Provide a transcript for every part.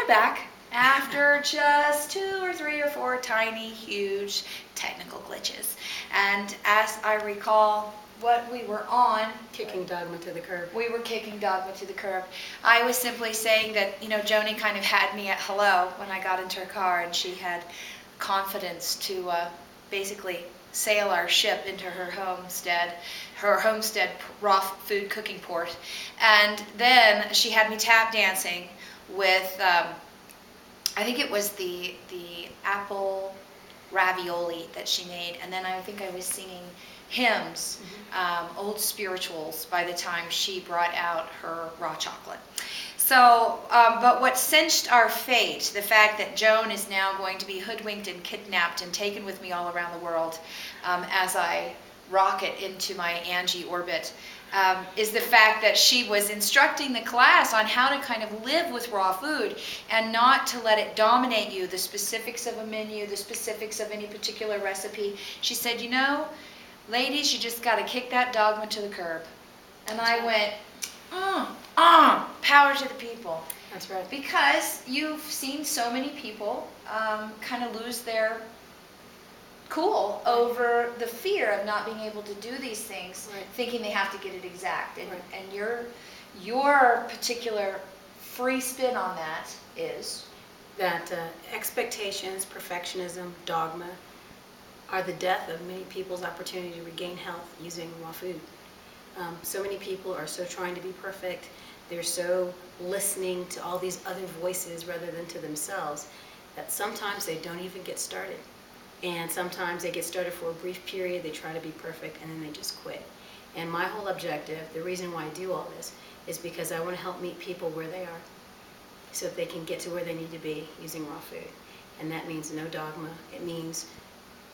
I'm back after just 2 or 3 or 4 tiny, huge technical glitches. And as I recall what we were on, Kicking dogma to the curb. we were kicking dogma to the curb. I was simply saying that, Joni kind of had me at hello when I got into her car, and she had confidence to basically sail our ship into her homestead raw food cooking port. And then she had me tap dancing with, I think it was the apple ravioli that she made. And then I think I was singing hymns, old spirituals, by the time she brought out her raw chocolate. So, but what cinched our fate, the fact that Joan is now going to be hoodwinked and kidnapped and taken with me all around the world as I rocket into my Angi orbit, is the fact that she was instructing the class on how to kind of live with raw food and not to let it dominate you, the specifics of a menu, the specifics of any particular recipe. She said, ladies, you just got to kick that dogma to the curb. And I went, power to the people. That's right. Because you've seen so many people kind of lose their cool over the fear of not being able to do these things, right, thinking they have to get it exact. And, right, and your particular free spin on that is? That expectations, perfectionism, dogma are the death of many people's opportunity to regain health using raw food. So many people are so trying to be perfect. They're so listening to all these other voices rather than to themselves that sometimes they don't even get started. And sometimes they get started for a brief period, they try to be perfect, and then they just quit. And my whole objective, the reason why I do all this, is because I want to help meet people where they are so that they can get to where they need to be using raw food. And that means no dogma. It means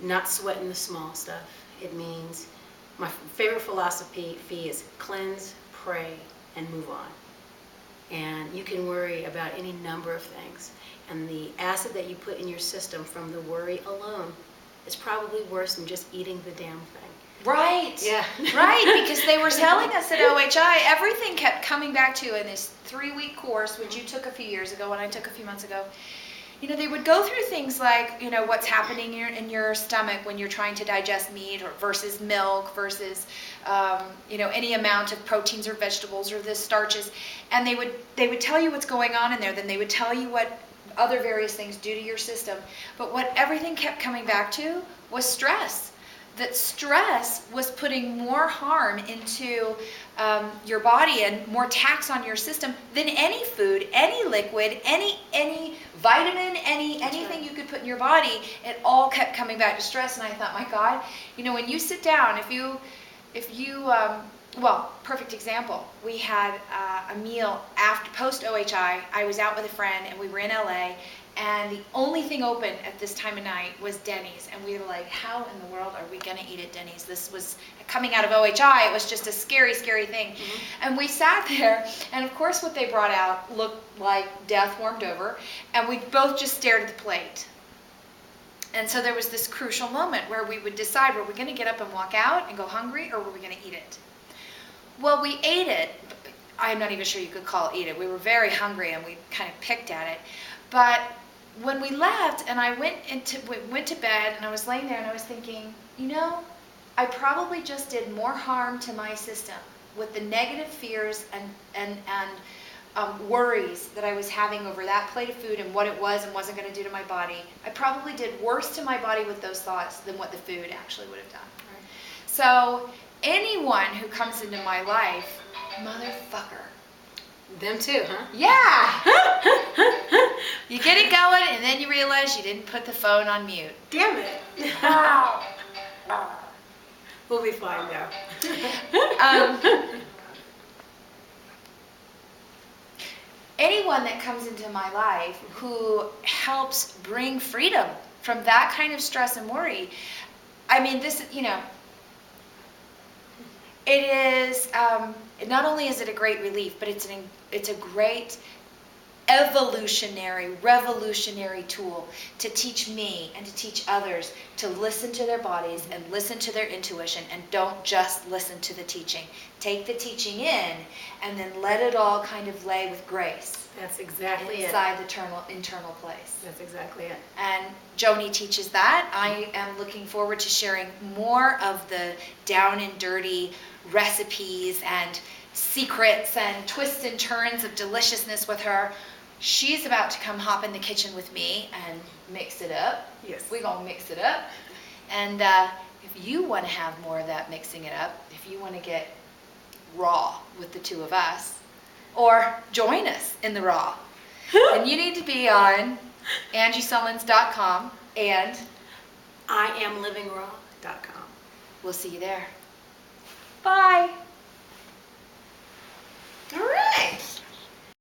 not sweating the small stuff. It means, my favorite philosophy is cleanse, pray, and move on. And you can worry about any number of things. And the acid that you put in your system from the worry alone is probably worse than just eating the damn thing. Right. Yeah. Right, because they were telling us at OHI, everything kept coming back to in this 3-week course, which you took a few years ago and I took a few months ago. They would go through things like, what's happening in your stomach when you're trying to digest meat or versus milk versus, any amount of proteins or vegetables or the starches. And they would tell you what's going on in there. Then they would tell you what other various things do to your system. But what everything kept coming back to was stress. That stress was putting more harm into your body and more tax on your system than any food, any liquid, any vitamin, anything right, you could put in your body. It all kept coming back to stress. And I thought, my God, when you sit down, if you well, perfect example. We had a meal post OHI. I was out with a friend and we were in LA, and the only thing open at this time of night was Denny's. And we were like, how in the world are we going to eat at Denny's? This was coming out of OHI. It was just a scary, scary thing. Mm-hmm. And we sat there, and of course what they brought out looked like death warmed over, and we both just stared at the plate. And so there was this crucial moment where we would decide, were we going to get up and walk out and go hungry, or were we going to eat it? Well, we ate it. I'm not even sure you could call it eat it. We were very hungry and we kind of picked at it. But when we left and I went to bed and I was laying there and I was thinking, I probably just did more harm to my system with the negative fears and worries that I was having over that plate of food and what it was and wasn't going to do to my body. I probably did worse to my body with those thoughts than what the food actually would have done. Right. So anyone who comes into my life, motherfucker. Them too, huh? Yeah. You get it going and then you realize you didn't put the phone on mute. Damn it. We'll be fine now. Anyone that comes into my life who helps bring freedom from that kind of stress and worry, this, it is, not only is it a great relief, but it's a great revolutionary tool to teach me and to teach others to listen to their bodies and listen to their intuition, and don't just listen to the teaching. Take the teaching in and then let it all kind of lay with grace. That's exactly inside the internal place. That's exactly it. And Joni teaches that. I am looking forward to sharing more of the down and dirty recipes and secrets and twists and turns of deliciousness with her. She's about to come hop in the kitchen with me and mix it up. Yes. We're going to mix it up. And if you want to have more of that mixing it up, if you want to get raw with the two of us, or join us in the raw, then you need to be on angiesullins.com and IamLivingRaw.com. we'll see you there. Bye. All right.